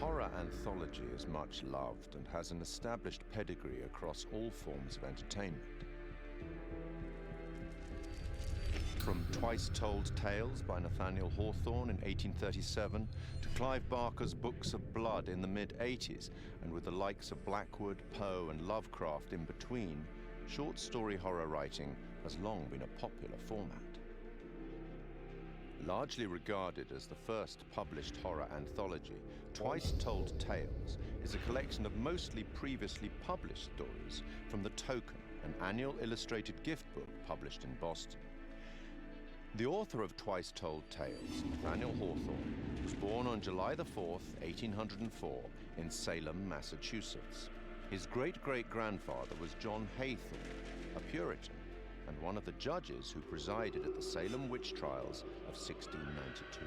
horror anthology is much loved and has an established pedigree across all forms of entertainment. From Twice Told Tales by Nathaniel Hawthorne in 1837 to Clive Barker's Books of Blood in the mid-80s, and with the likes of Blackwood, Poe, and Lovecraft in between, short story horror writing has long been a popular format. Largely regarded as the first published horror anthology, Twice Told Tales is a collection of mostly previously published stories from The Token, an annual illustrated gift book published in Boston. The author of Twice Told Tales, Nathaniel Hawthorne, was born on July 4th, 1804, in Salem, Massachusetts. His great-great-grandfather was John Haythorne, a Puritan, and one of the judges who presided at the Salem witch trials of 1692.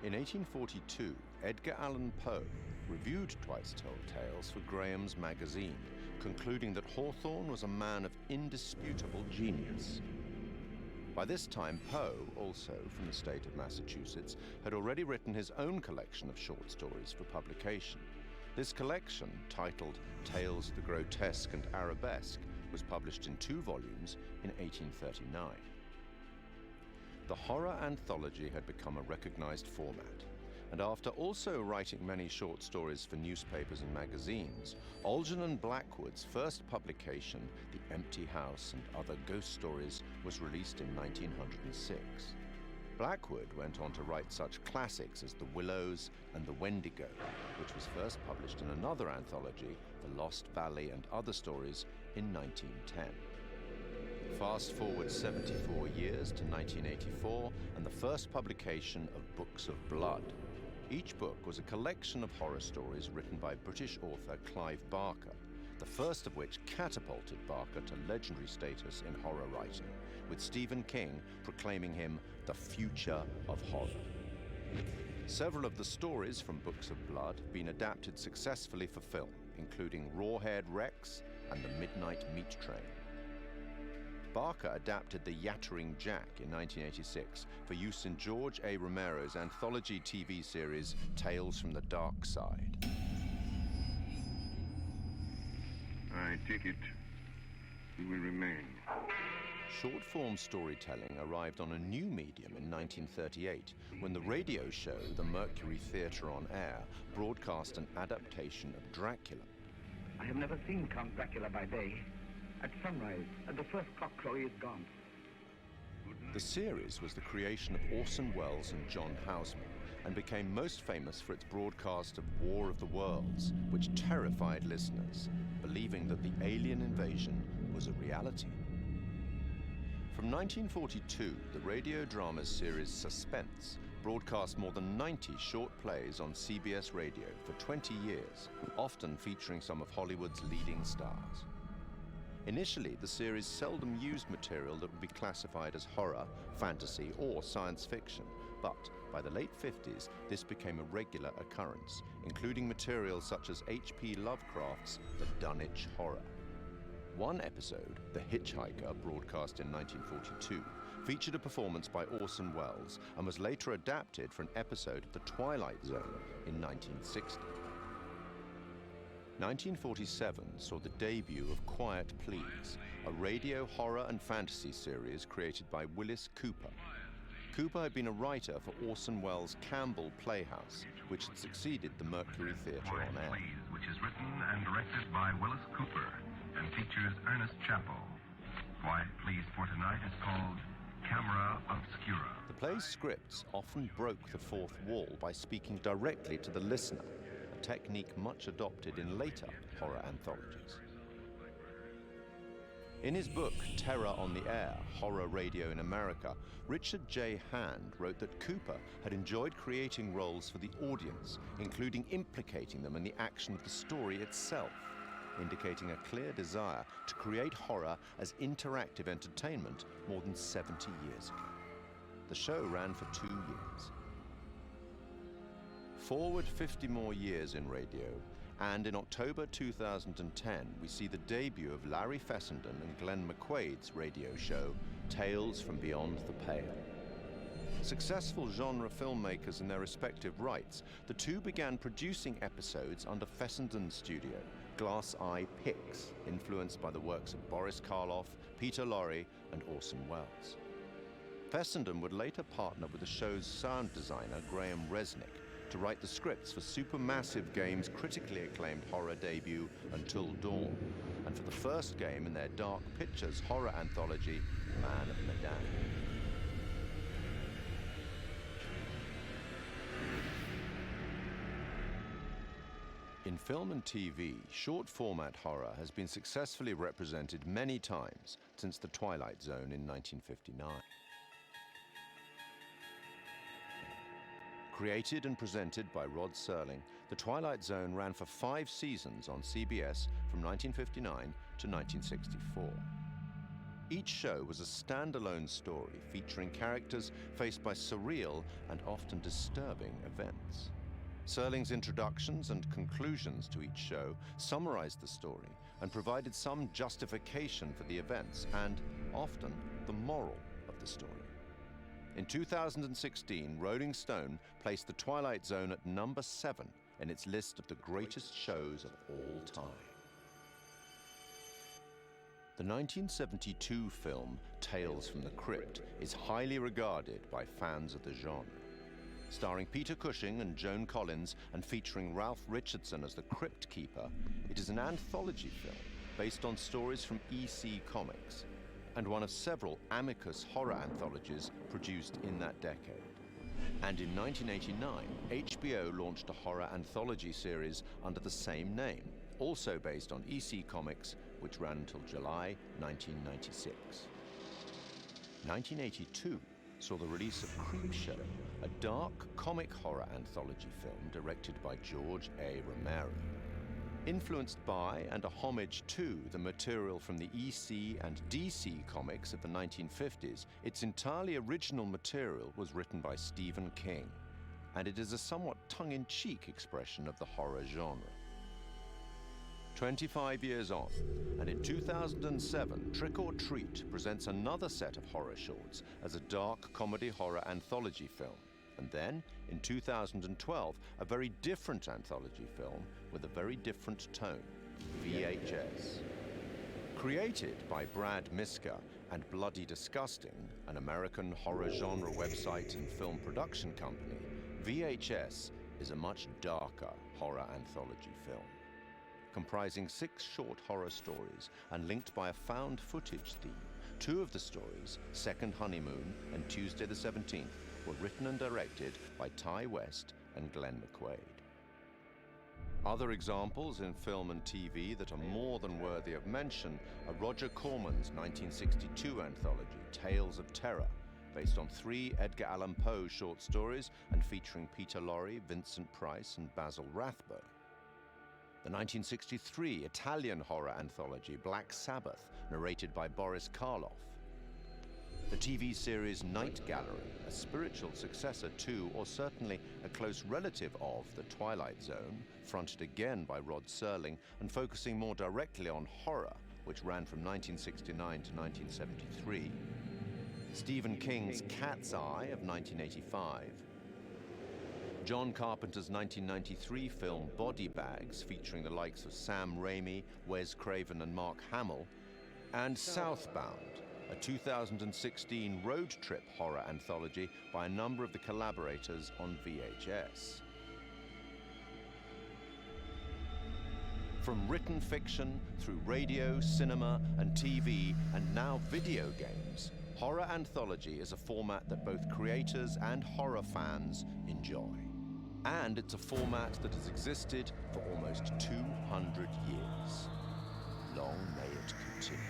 In 1842, Edgar Allan Poe reviewed Twice Told Tales for Graham's magazine, concluding that Hawthorne was a man of indisputable genius. By this time, Poe, also from the state of Massachusetts, had already written his own collection of short stories for publication. This collection, titled Tales of the Grotesque and Arabesque, was published in 2 volumes in 1839. The horror anthology had become a recognized format, and after also writing many short stories for newspapers and magazines, Algernon and Blackwood's first publication, The Empty House and Other Ghost Stories, was released in 1906. Blackwood went on to write such classics as The Willows and The Wendigo, which was first published in another anthology, The Lost Valley and Other Stories, in 1910. Fast forward 74 years to 1984 and the first publication of Books of Blood. Each book was a collection of horror stories written by British author Clive Barker, the first of which catapulted Barker to legendary status in horror writing, with Stephen King proclaiming him the future of horror. Several of the stories from Books of Blood have been adapted successfully for film, including Rawhead Rex and The Midnight Meat Train. Barker adapted The Yattering Jack in 1986 for use in George A. Romero's anthology TV series Tales from the Dark Side. I take it you will remain. Short-form storytelling arrived on a new medium in 1938 when the radio show The Mercury Theatre on Air broadcast an adaptation of Dracula. I have never seen Count Dracula by day. At sunrise, at the first cockcrow, he is gone. The series was the creation of Orson Welles and John Houseman and became most famous for its broadcast of War of the Worlds, which terrified listeners, believing that the alien invasion was a reality. From 1942, the radio drama series Suspense broadcast more than 90 short plays on CBS radio for 20 years, often featuring some of Hollywood's leading stars. Initially, the series seldom used material that would be classified as horror, fantasy, or science fiction, but by the late 50s, this became a regular occurrence, including material such as H.P. Lovecraft's The Dunwich Horror. One episode, The Hitchhiker, broadcast in 1942, featured a performance by Orson Welles and was later adapted for an episode of The Twilight Zone in 1960. 1947 saw the debut of Quiet Please, a radio horror and fantasy series created by Willis Cooper. Cooper had been a writer for Orson Welles' Campbell Playhouse, which had succeeded the Mercury Theatre on Air. Please, which is written and directed by Willis Cooper and features Ernest Chappell. Quiet Please for tonight is called Camera Obscura. The play's scripts often broke the fourth wall by speaking directly to the listener, a technique much adopted in later horror anthologies. In his book, Terror on the Air, Horror Radio in America, Richard J. Hand wrote that Cooper had enjoyed creating roles for the audience, including implicating them in the action of the story itself, indicating a clear desire to create horror as interactive entertainment more than 70 years ago. The show ran for 2 years. Forward 50 more years in radio, and in October 2010, we see the debut of Larry Fessenden and Glenn McQuaid's radio show, Tales from Beyond the Pale. Successful genre filmmakers in their respective rights, the two began producing episodes under Fessenden Studio, Glass Eye Pix, influenced by the works of Boris Karloff, Peter Lorre, and Orson Welles. Fessenden would later partner with the show's sound designer, Graham Resnick, to write the scripts for Supermassive Games' critically acclaimed horror debut, Until Dawn, and for the first game in their Dark Pictures horror anthology, Man of Medan. In film and TV, short-format horror has been successfully represented many times since The Twilight Zone in 1959. Created and presented by Rod Serling, The Twilight Zone ran for 5 seasons on CBS from 1959 to 1964. Each show was a standalone story featuring characters faced by surreal and often disturbing events. Serling's introductions and conclusions to each show summarized the story and provided some justification for the events and, often, the moral of the story. In 2016, Rolling Stone placed The Twilight Zone at number 7 in its list of the greatest shows of all time. The 1972 film Tales from the Crypt is highly regarded by fans of the genre. Starring Peter Cushing and Joan Collins and featuring Ralph Richardson as the Crypt Keeper, it is an anthology film based on stories from EC Comics and one of several Amicus horror anthologies produced in that decade. And in 1989, HBO launched a horror anthology series under the same name, also based on EC Comics, which ran until July 1996. 1982 saw the release of Creepshow, a dark comic horror anthology film directed by George A. Romero. Influenced by and a homage to the material from the EC and DC comics of the 1950s, its entirely original material was written by Stephen King, and it is a somewhat tongue-in-cheek expression of the horror genre. 25 years on, and in 2007, Trick or Treat presents another set of horror shorts as a dark comedy horror anthology film. And then, in 2012, a very different anthology film with a very different tone, VHS. Created by Brad Miska and Bloody Disgusting, an American horror genre website and film production company, VHS is a much darker horror anthology film. Comprising 6 short horror stories and linked by a found footage theme, 2 of the stories, Second Honeymoon and Tuesday the 17th, were written and directed by Ty West and Glenn McQuaid. Other examples in film and TV that are more than worthy of mention are Roger Corman's 1962 anthology, Tales of Terror, based on 3 Edgar Allan Poe short stories and featuring Peter Lorre, Vincent Price, and Basil Rathbone. The 1963 Italian horror anthology, Black Sabbath, narrated by Boris Karloff. The TV series Night Gallery, a spiritual successor to, or certainly a close relative of, The Twilight Zone, fronted again by Rod Serling and focusing more directly on horror, which ran from 1969 to 1973. Stephen King's Cat's Eye of 1985. John Carpenter's 1993 film Body Bags, featuring the likes of Sam Raimi, Wes Craven, and Mark Hamill, and Southbound, a 2016 road trip horror anthology by a number of the collaborators on VHS. From written fiction through radio, cinema, and TV, and now video games, horror anthology is a format that both creators and horror fans enjoy. And it's a format that has existed for almost 200 years. Long may it continue.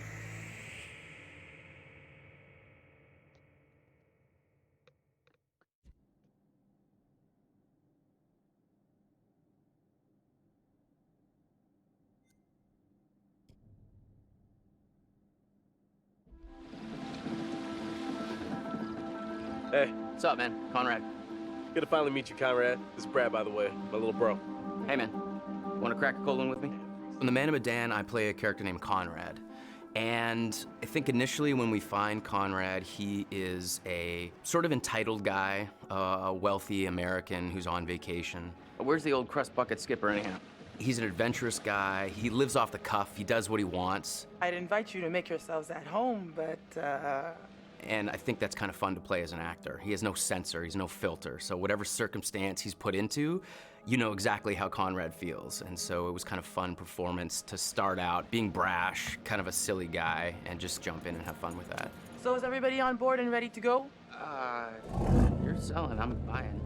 Hey, What's up, man? Conrad. good to finally meet you, Conrad. This is Brad, by the way, my little bro. Hey, man. Want to crack a cold one with me? In The Man of Medan, I play a character named Conrad. And I think initially when we find Conrad, he is a sort of entitled guy, a wealthy American who's on vacation. Where's the old crust bucket skipper anyhow? He's an adventurous guy. He lives off the cuff. He does what he wants. I'd invite you to make yourselves at home, but, And I think that's kind of fun to play as an actor. He has no censor, he's no filter. So whatever circumstance he's put into, you know exactly how Conrad feels. And so it was kind of fun performance to start out being brash, kind of a silly guy, and just jump in and have fun with that. So is everybody on board and ready to go? You're selling, I'm buying.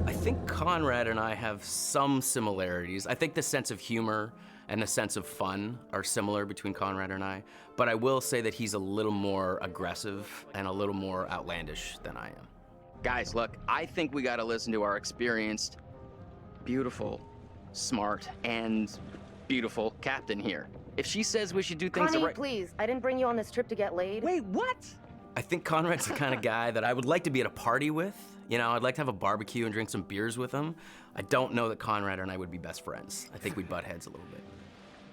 I think Conrad and I have some similarities. I think the sense of humor and the sense of fun are similar between Conrad and I, but I will say that he's a little more aggressive and a little more outlandish than I am. Guys, look, I think we gotta listen to our experienced, beautiful, smart, and beautiful captain here. If she says we should do things Connie, right... please. I didn't bring you on this trip to get laid. Wait, what? I think Conrad's the kind of guy that I would like to be at a party with. You know, I'd like to have a barbecue and drink some beers with him. I don't know that Conrad and I would be best friends. I think we'd butt heads a little bit.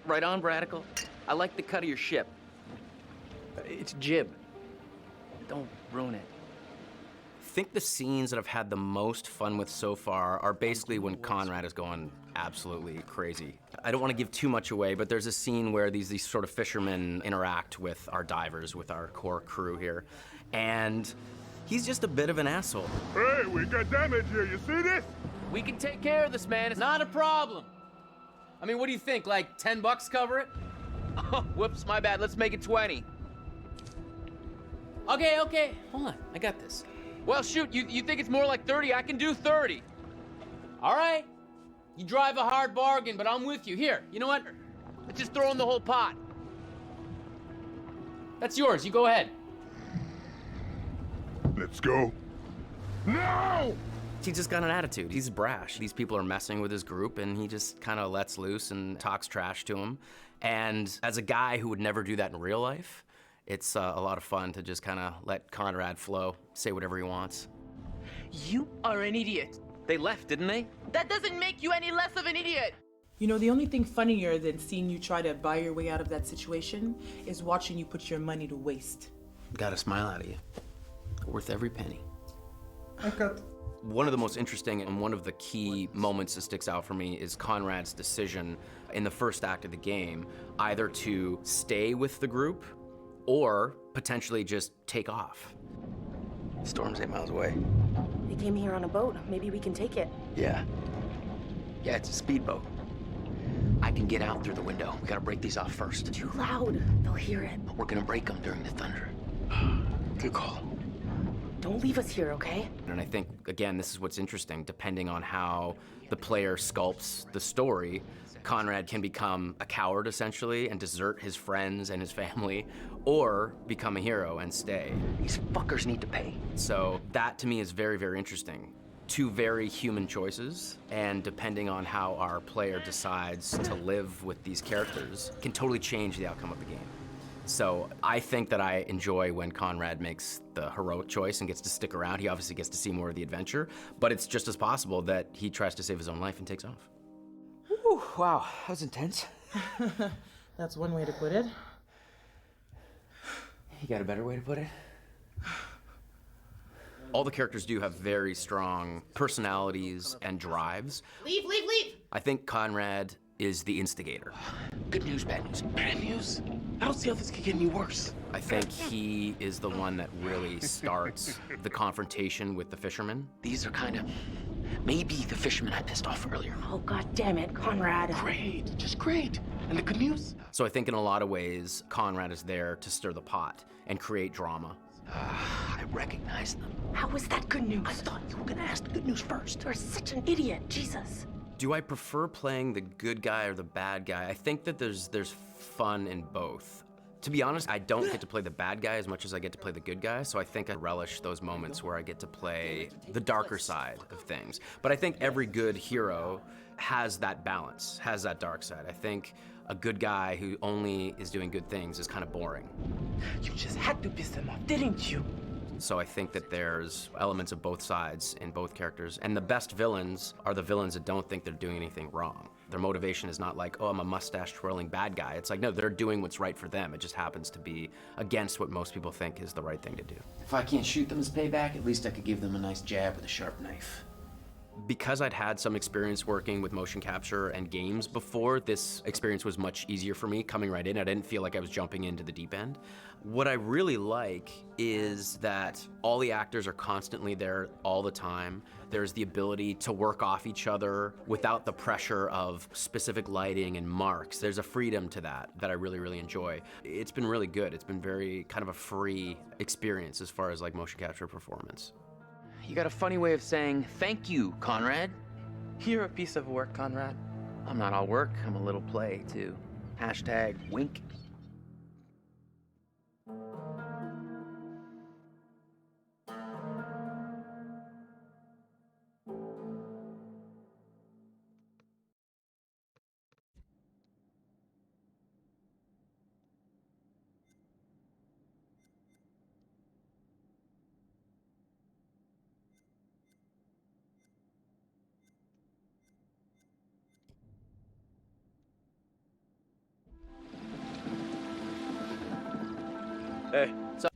Right on, Bradical. I like the cut of your ship. It's jib. Don't ruin it. I think the scenes that I've had the most fun with so far are basically when Conrad is going absolutely crazy. I don't want to give too much away, but there's a scene where these sort of fishermen interact with our divers, with our core crew here, and he's just a bit of an asshole. Hey, we got damage here. You see this? We can take care of this, man. It's not a problem. I mean, what do you think? Like $10 cover it? Oh, whoops, my bad. Let's make it 20. Okay. Hold on, I got this. Well, shoot, you think it's more like 30? I can do 30. All right. You drive a hard bargain, but I'm with you. Here, you know what? Let's just throw in the whole pot. That's yours. You go ahead. Let's go. No! He's just got an attitude. He's brash. These people are messing with his group, and he just kind of lets loose and talks trash to them. And as a guy who would never do that in real life, it's a lot of fun to just kind of let Conrad flow, say whatever he wants. You are an idiot. They left, didn't they? That doesn't make you any less of an idiot. You know, the only thing funnier than seeing you try to buy your way out of that situation is watching you put your money to waste. Got a smile out of you. Worth every penny. I got... One of the most interesting and one of the key moments that sticks out for me is Conrad's decision in the first act of the game, either to stay with the group or potentially just take off. Storm's 8 miles away. They came here on a boat. Maybe we can take it. Yeah, it's a speedboat. I can get out through the window. We gotta break these off first. Too loud. They'll hear it. We're gonna break them during the thunder. Good call. Don't leave us here, okay? And I think, again, this is what's interesting. Depending on how the player sculpts the story, Conrad can become a coward, essentially, and desert his friends and his family, or become a hero and stay. These fuckers need to pay. So that, to me, is very, very interesting. Two very human choices, and depending on how our player decides to live with these characters, can totally change the outcome of the game. So I think that I enjoy when Conrad makes the heroic choice and gets to stick around. He obviously gets to see more of the adventure, but it's just as possible that he tries to save his own life and takes off. Whew, wow, that was intense. That's one way to put it. You got a better way to put it? All the characters do have very strong personalities and drives. Leave! I think Conrad is the instigator. Good news, bad news. Bad news? I don't see how this could get any worse. I think he is the one that really starts the confrontation with the fishermen. These are kind of maybe the fishermen I pissed off earlier. Oh, God damn it, Conrad. Great, just great. And the good news? So I think in a lot of ways, Conrad is there to stir the pot and create drama. I recognize them. How is that good news? I thought you were gonna ask the good news first. You're such an idiot, Jesus. Do I prefer playing the good guy or the bad guy? I think that there's fun in both. To be honest, I don't get to play the bad guy as much as I get to play the good guy, so I think I relish those moments where I get to play the darker side of things. But I think every good hero has that balance, has that dark side. I think a good guy who only is doing good things is kind of boring. You just had to piss them off, didn't you? So I think that there's elements of both sides in both characters, and the best villains are the villains that don't think they're doing anything wrong. Their motivation is not like, oh, I'm a mustache twirling bad guy. It's like, no, they're doing what's right for them. It just happens to be against what most people think is the right thing to do. If I can't shoot them as payback, at least I could give them a nice jab with a sharp knife. Because I'd had some experience working with motion capture and games before, this experience was much easier for me coming right in. I didn't feel like I was jumping into the deep end. What I really like is that all the actors are constantly there all the time. There's the ability to work off each other without the pressure of specific lighting and marks. There's a freedom to that I really, really enjoy. It's been really good. It's been very kind of a free experience as far as like motion capture performance. You got a funny way of saying thank you, Conrad. You're a piece of work, Conrad. I'm not all work, I'm a little play, too. Hashtag wink. Hey, So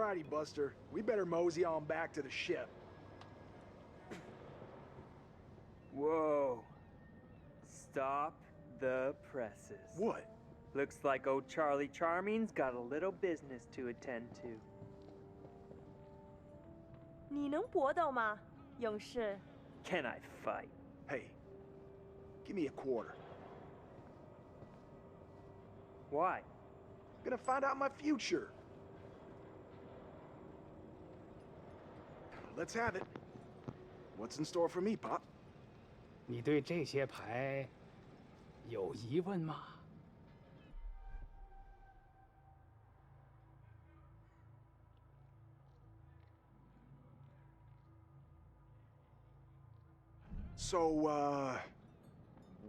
Alrighty, Buster. We better mosey on back to the ship. Whoa. Stop the presses. What? Looks like old Charlie Charming's got a little business to attend to. 你能搏斗吗，勇士？ Can I fight? Hey, give me a quarter. Why? Gonna find out my future. Let's have it. What's in store for me, Pop? 你对这些牌有疑问吗？ So,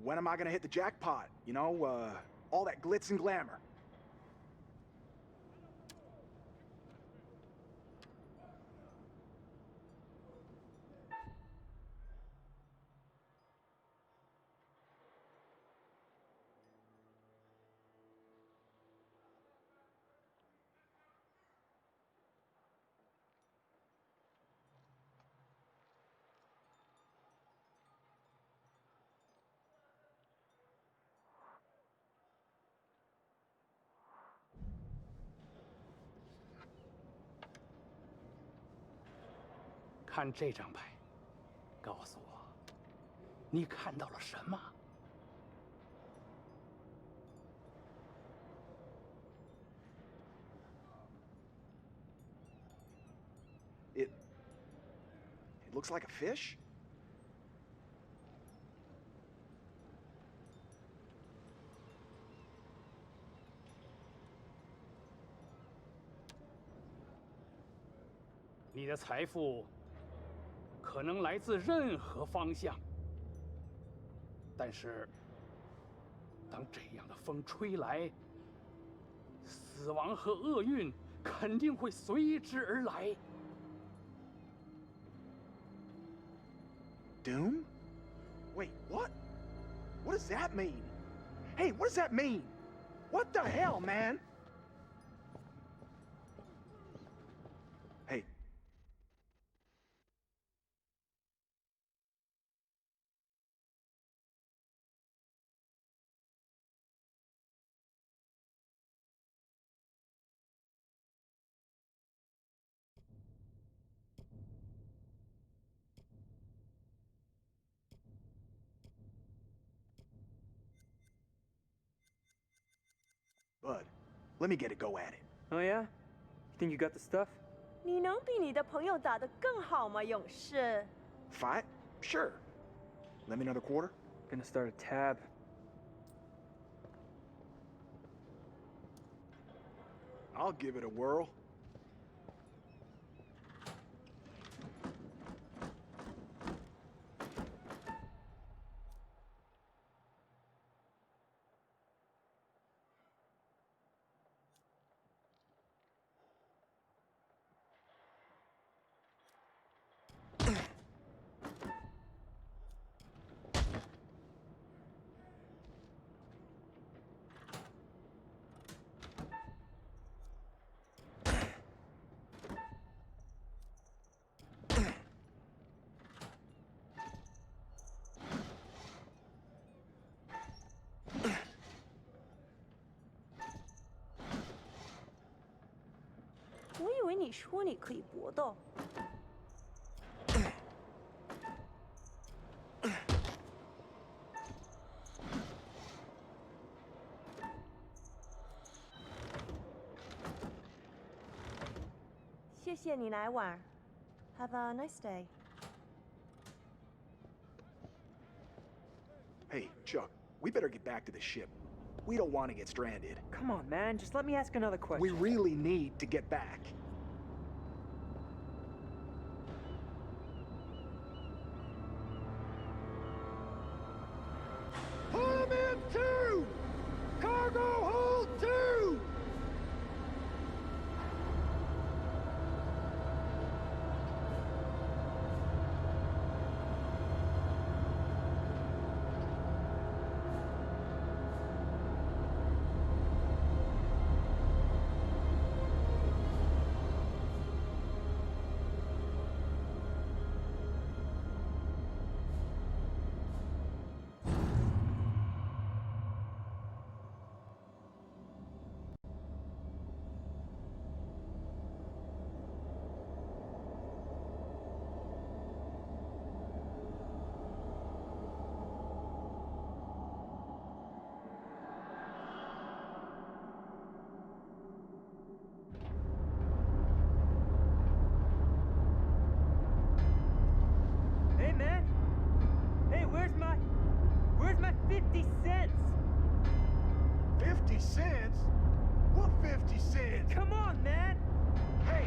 when am I gonna hit the jackpot? You know, all that glitz and glamour. "看这张牌，告诉我，你看到了什么？ It looks like a fish? "你的财富可能来自任何方向，但是当这样的风吹来，死亡和厄运肯定会随之而来。 Doom? Wait, what? What does that mean? Hey, what does that mean? What the hell, man? Hey. Bud, let me get a go at it. Oh yeah? You think you got the stuff? 你能比你的朋友打得更好吗，勇士？ Fight? Sure. Lend me another quarter? Gonna start a tab. I'll give it a whirl. "我以为你说你可以搏斗。谢谢你来玩。Have a nice day. Hey, Chuck, we better get back to the ship. We don't want to get stranded. Come on, man. Just let me ask another question. We really need to get back. Pull him in two! Cargo hold two! 50 cents. 50 cents? What 50 cents? Come on, man. Hey,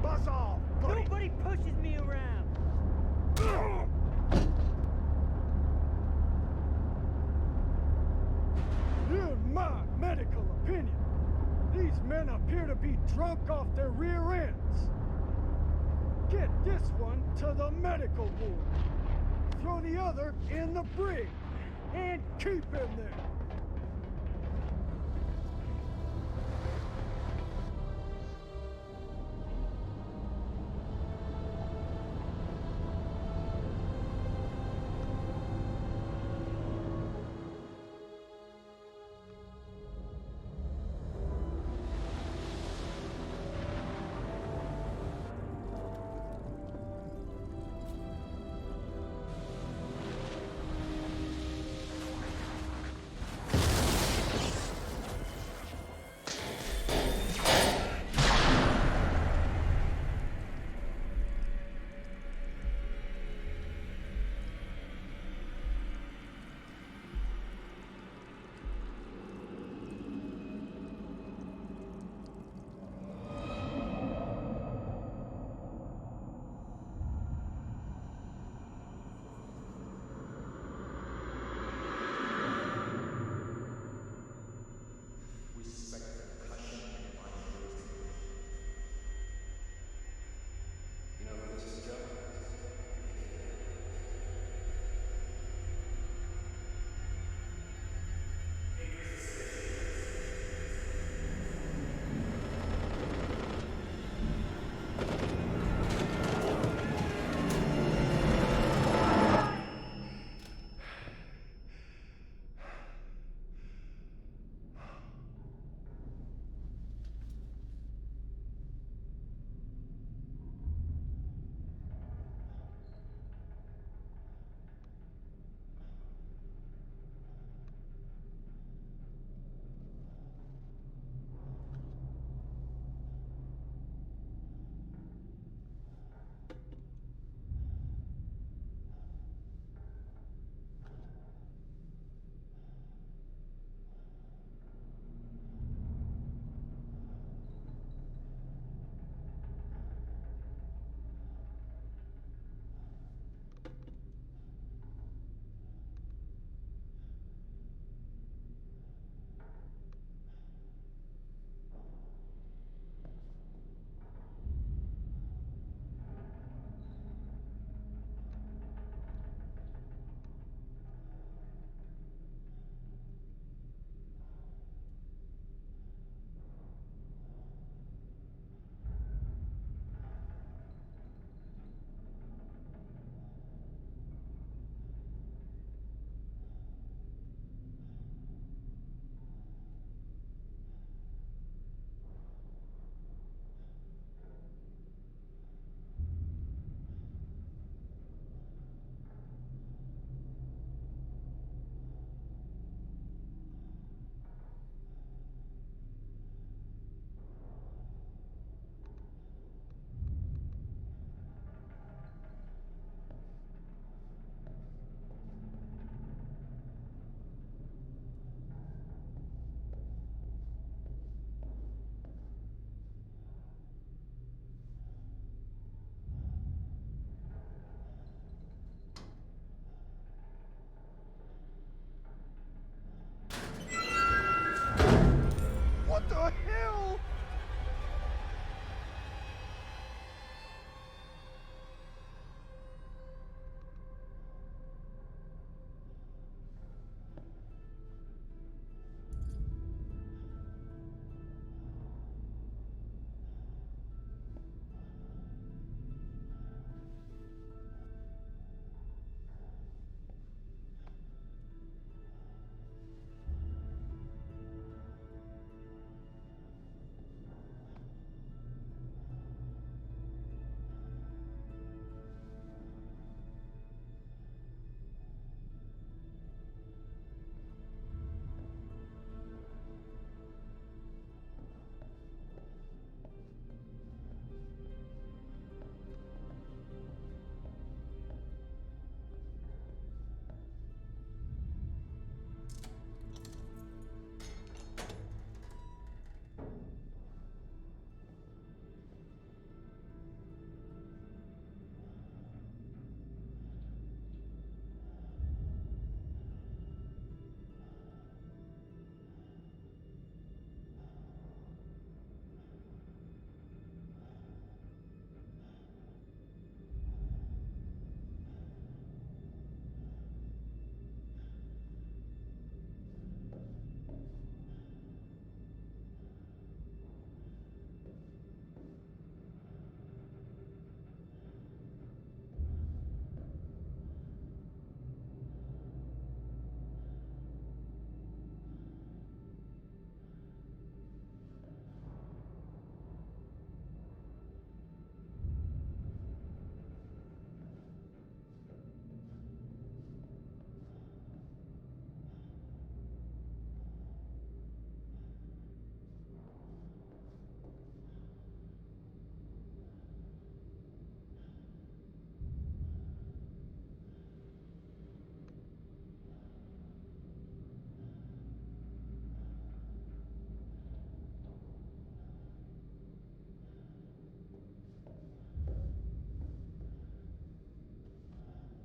buzz off, buddy. Nobody pushes me around. In my medical opinion, these men appear to be drunk off their rear ends. Get this one to the medical ward. Throw the other in the brig. And keep him there.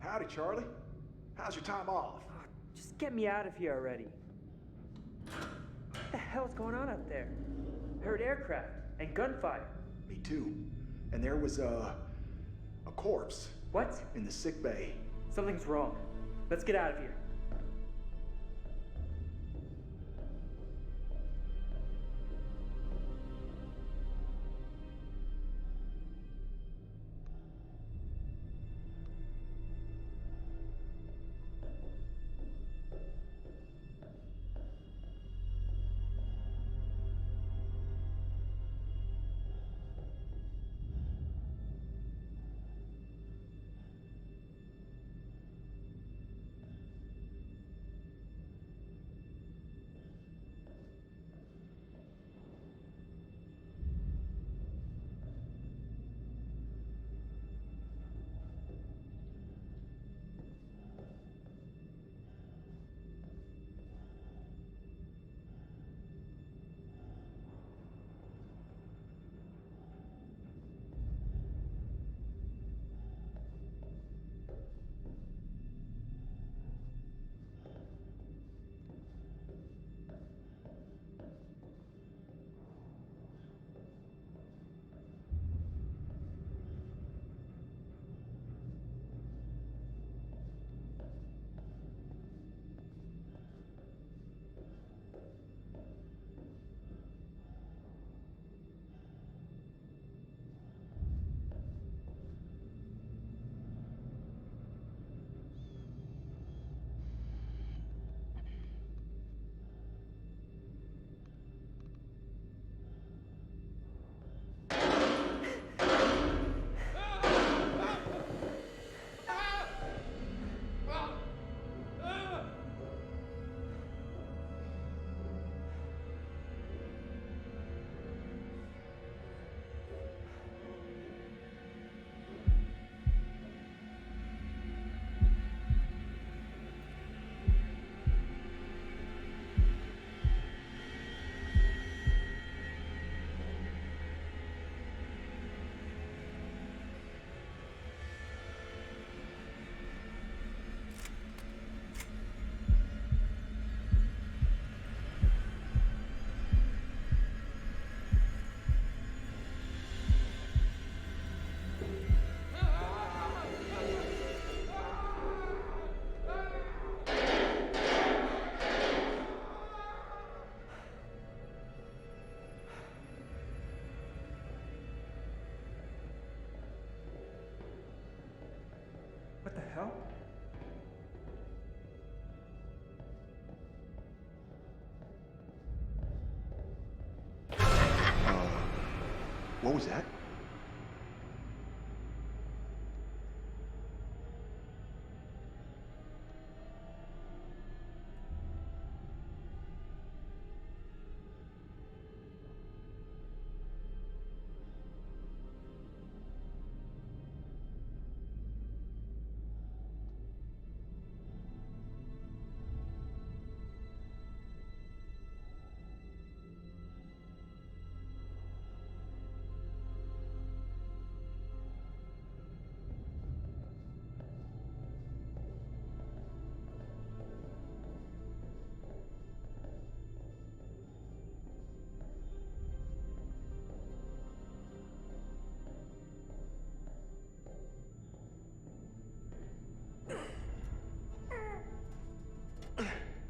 Howdy, Charlie. How's your time off? Just get me out of here already. What the hell's going on out there? I heard aircraft and gunfire. Me too. And there was a corpse. What? In the sick bay. Something's wrong. Let's get out of here. What the hell? What was that?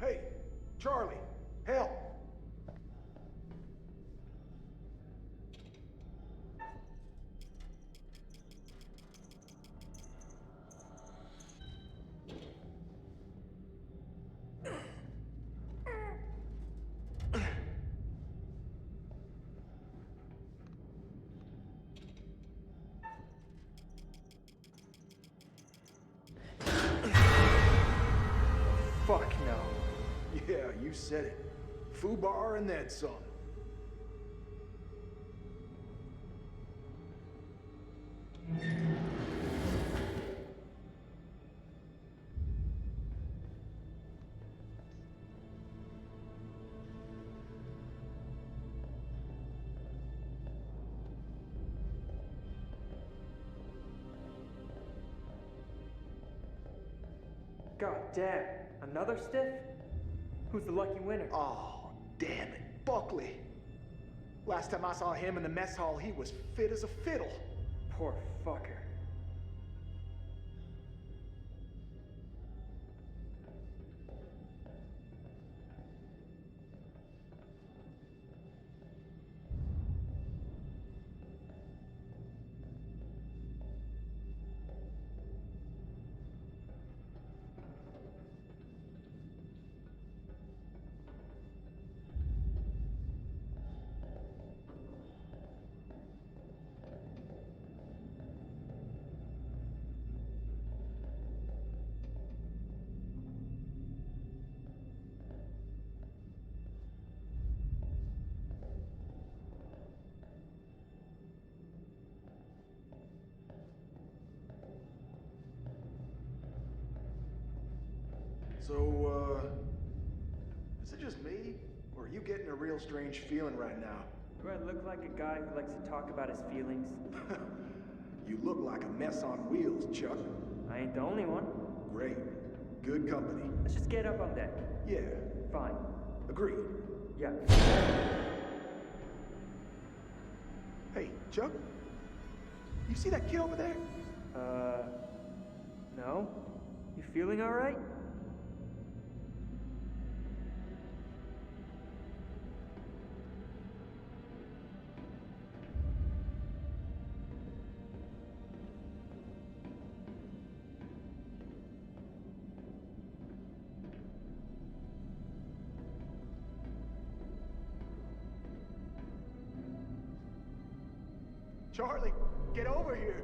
Hey, Charlie, help! Fuck no. Yeah, you said it. Foobar and then some. God damn. Another stiff? Who's the lucky winner? Oh, damn it. Buckley. Last time I saw him in the mess hall, he was fit as a fiddle. Poor fucker. So, is it just me? Or are you getting a real strange feeling right now? Do I look like a guy who likes to talk about his feelings? You look like a mess on wheels, Chuck. I ain't the only one. Great. Good company. Let's just get up on deck. Yeah. Fine. Agreed. Yeah. Hey, Chuck? You see that kid over there? No. You feeling alright? Charlie, get over here.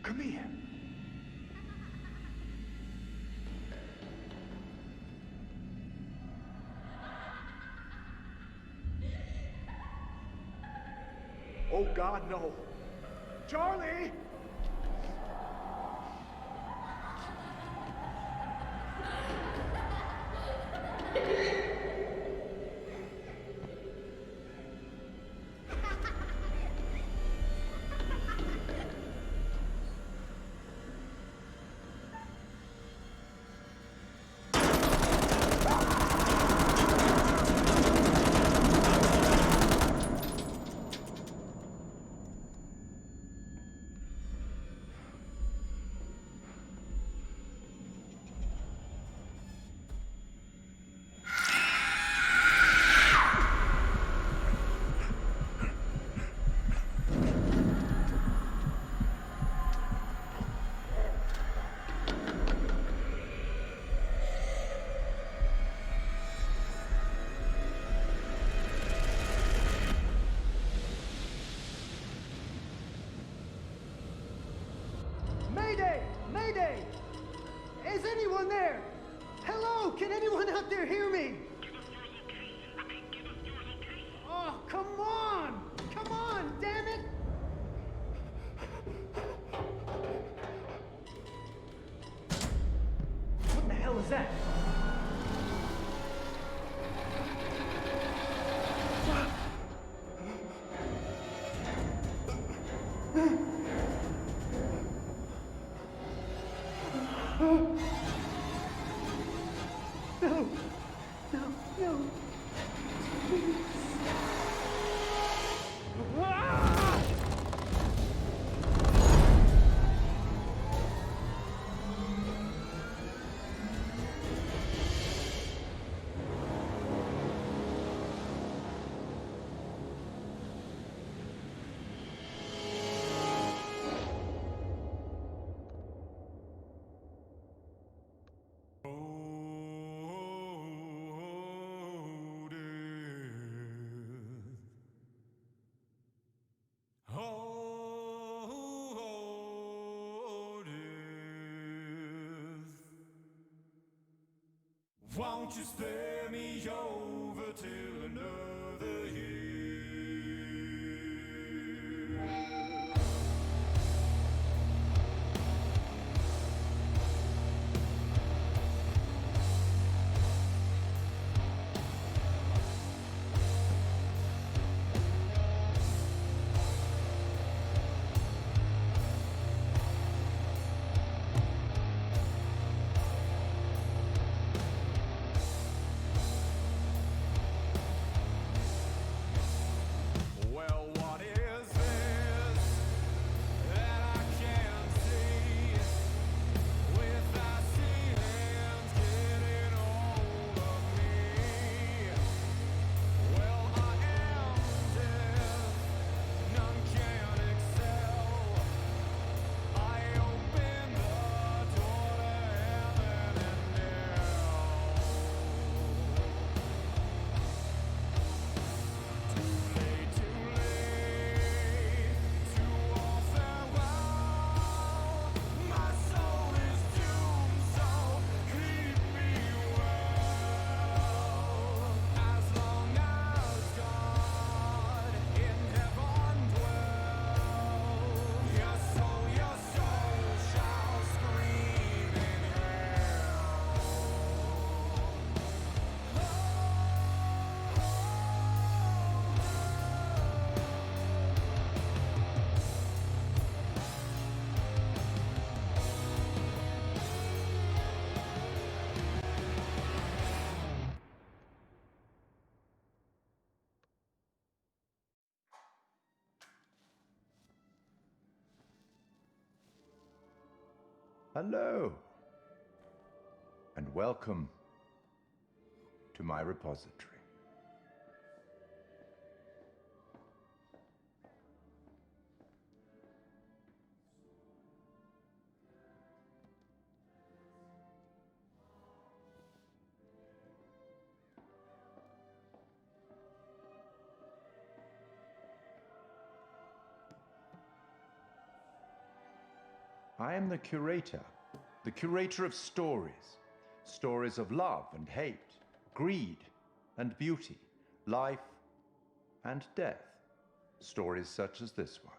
Come here. Oh, God, no. Charlie! Mayday! Mayday! Is anyone there? Hello? Can anyone out there hear me? Oh, come on! Come on, damn it! What the hell is that? No, no, no. Please. Ah! Won't you spare me over till another year? Well, what is this that I can't see? With icy hands getting hold of me. Well, I am deaf, none can excel. I open the door to heaven and hell. Too late to all farewell. My soul is doomed, so keep me well. As long as God in heaven dwells, your soul shall scream in hell. Hello, and welcome to my repository. I am the curator of stories. Stories of love and hate, greed and beauty, life and death. Stories such as this one.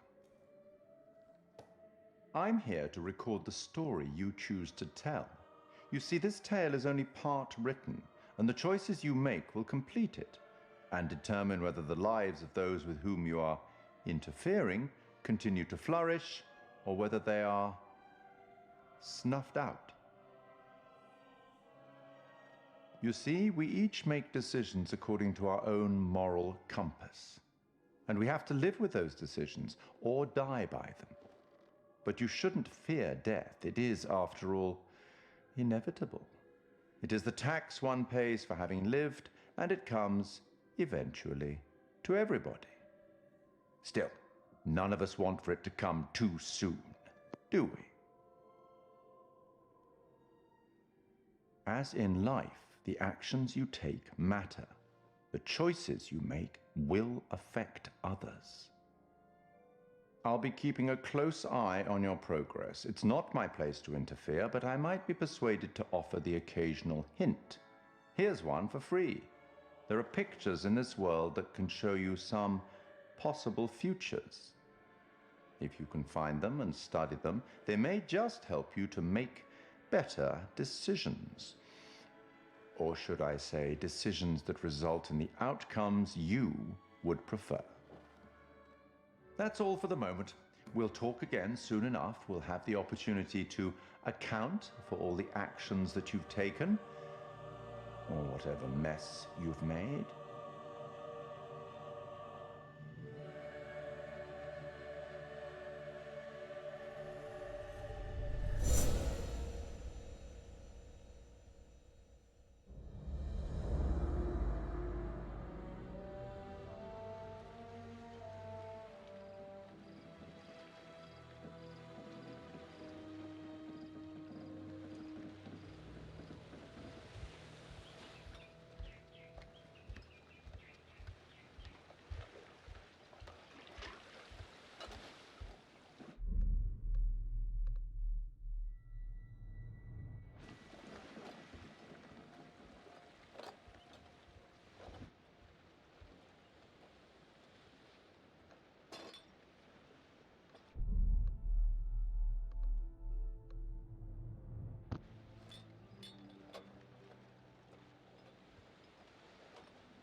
I'm here to record the story you choose to tell. You see, this tale is only part written, and the choices you make will complete it and determine whether the lives of those with whom you are interfering continue to flourish or whether they are snuffed out. You see, we each make decisions according to our own moral compass. And we have to live with those decisions or die by them. But you shouldn't fear death. It is, after all, inevitable. It is the tax one pays for having lived, and it comes, eventually, to everybody. Still, none of us want for it to come too soon, do we? As in life, the actions you take matter. The choices you make will affect others. I'll be keeping a close eye on your progress. It's not my place to interfere, but I might be persuaded to offer the occasional hint. Here's one for free. There are pictures in this world that can show you some possible futures. If you can find them and study them, they may just help you to make better decisions. Or should I say, decisions that result in the outcomes you would prefer. That's all for the moment. We'll talk again soon enough. We'll have the opportunity to account for all the actions that you've taken, or whatever mess you've made.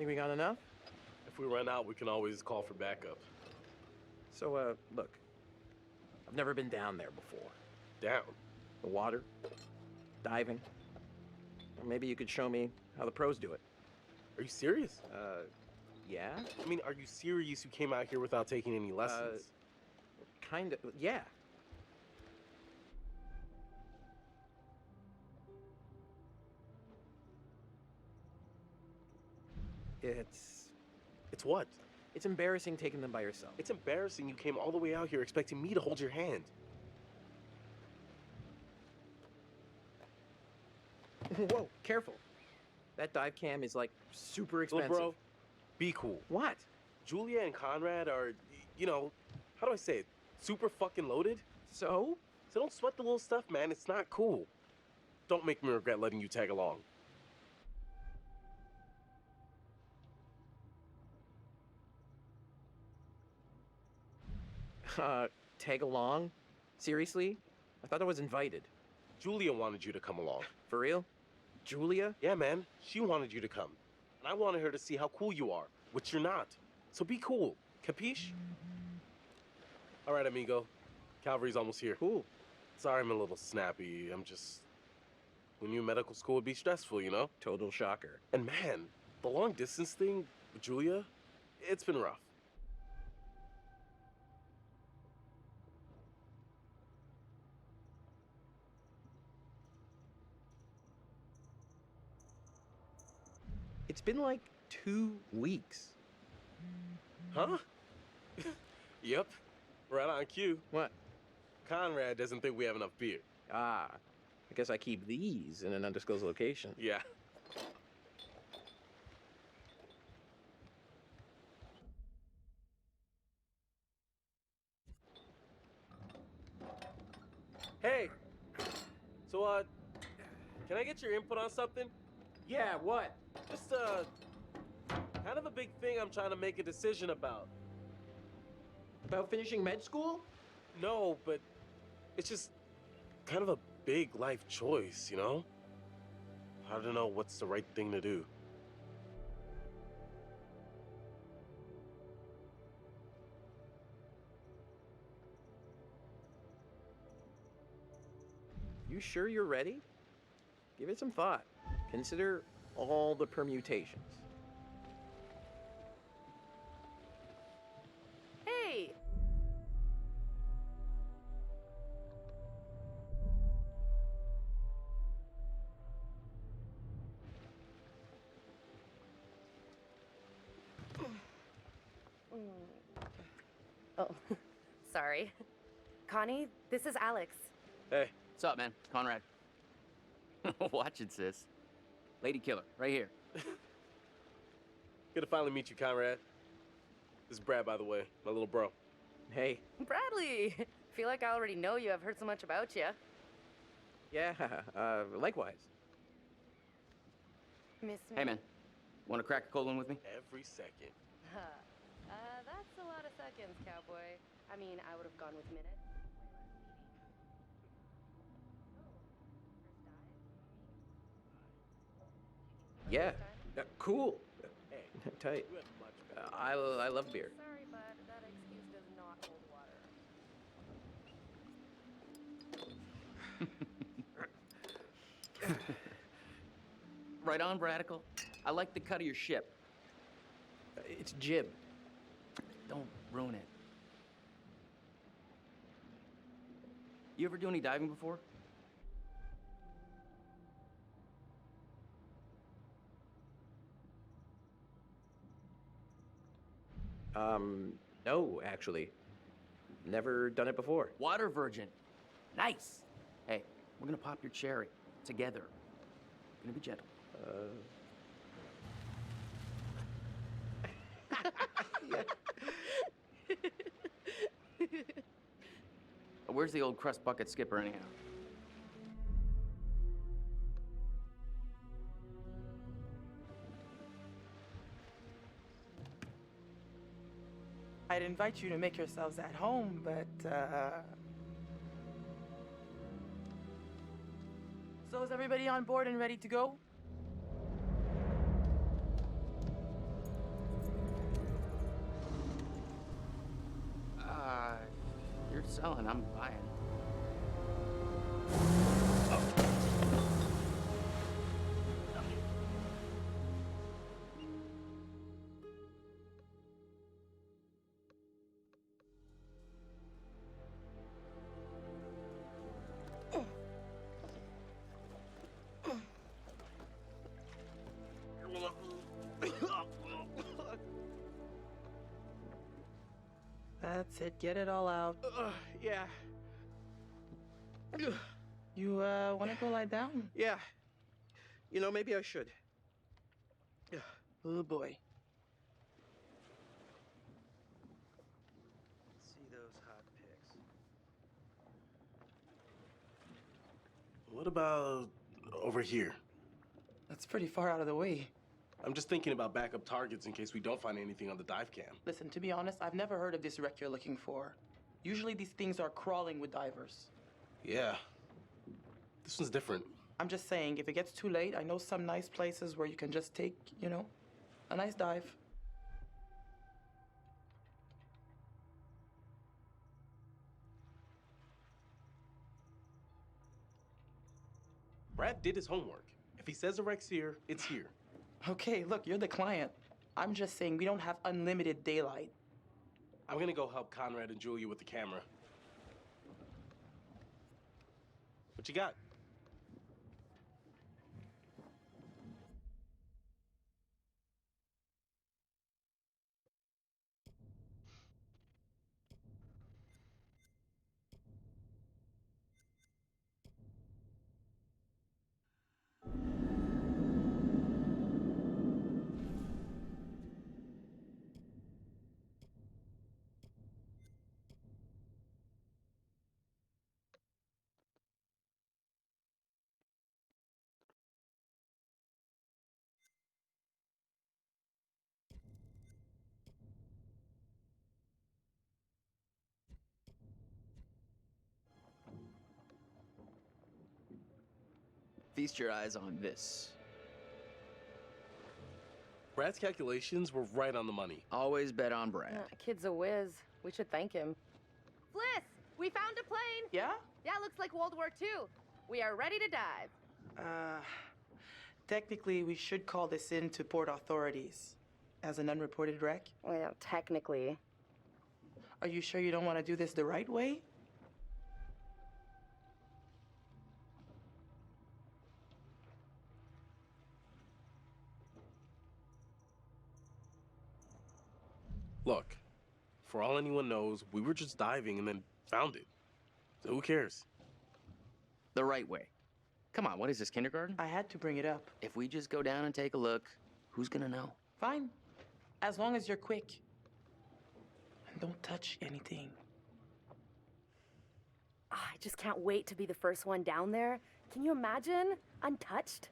Think we got enough? If we run out, we can always call for backup. So, look. I've never been down there before. Down? The water, diving. Or maybe you could show me how the pros do it. Are you serious? Yeah? I mean, are you serious you came out here without taking any lessons? Kinda, yeah. It's what? It's embarrassing taking them by yourself. It's embarrassing you came all the way out here expecting me to hold your hand. Whoa, careful. That dive cam is like super expensive. Little bro, be cool. What? Julia and Conrad are, you know, how do I say it? Super fucking loaded. So? So don't sweat the little stuff, man. It's not cool. Don't make me regret letting you tag along. Tag along? Seriously? I thought I was invited. Julia wanted you to come along. For real? Julia? Yeah, man. She wanted you to come. And I wanted her to see how cool you are, which you're not. So be cool. Capiche? All right, amigo. Calvary's almost here. Cool. Sorry I'm a little snappy. I'm just... Who knew medical school would be stressful, you know? Total shocker. And man, the long distance thing with Julia, it's been rough. It's been like 2 weeks. Huh? Yep. Right on cue. What? Conrad doesn't think we have enough beer. Ah, I guess I keep these in an undisclosed location. Yeah. Hey! So, can I get your input on something? Yeah, what? Just, kind of a big thing I'm trying to make a decision about. About finishing med school? No, but it's just kind of a big life choice, you know? I don't know what's the right thing to do. You sure you're ready? Give it some thought. Consider all the permutations. Hey! Oh, sorry. Connie, this is Alex. Hey. What's up, man? Conrad. Watch it, sis. Lady killer, right here. Good to finally meet you, Conrad. This is Brad, by the way, my little bro. Hey. Bradley! Feel like I already know you. I've heard so much about you. Yeah, likewise. Miss me? Hey, man. Want to crack a cold one with me? Every second. That's a lot of seconds, cowboy. I mean, I would have gone with minutes. Yeah, cool. Hey, Tight. you have much better. I love beer. Sorry, bud. That excuse does not hold water. Right on, Bradical. I like the cut of your ship. It's jib. Don't ruin it. You ever do any diving before? No, actually. Never done it before. Water virgin. Nice. Hey, we're gonna pop your cherry. Together. Gonna be gentle. Where's the old crust bucket skipper anyhow? I'd invite you to make yourselves at home, but, So is everybody on board and ready to go? selling, I'm buying. That's it. Get it all out. Yeah. You want to go lie down? Yeah. You know, maybe I should. Oh boy. See those hot pics. What about over here? That's pretty far out of the way. I'm just thinking about backup targets in case we don't find anything on the dive cam. Listen, to be honest, I've never heard of this wreck you're looking for. Usually these things are crawling with divers. Yeah. This one's different. I'm just saying, if it gets too late, I know some nice places where you can just take, you know, a nice dive. Brad did his homework. If he says the wreck's here, it's here. Okay, look, you're the client. I'm just saying we don't have unlimited daylight. I'm gonna go help Conrad and Julia with the camera. What you got? Feast your eyes on this. Brad's calculations were right on the money. Always bet on Brad. Kid's a whiz. We should thank him. Bliss, we found a plane. Yeah? Yeah, looks like World War II. We are ready to dive. Technically, we should call this in to port authorities as an unreported wreck. Well, technically. Are you sure you don't want to do this the right way? Look, for all anyone knows, we were just diving and then found it. So who cares? The right way. Come on, what is this, kindergarten? I had to bring it up. If we just go down and take a look, who's gonna know? Fine. As long as you're quick. And don't touch anything. I just can't wait to be the first one down there. Can you imagine? Untouched?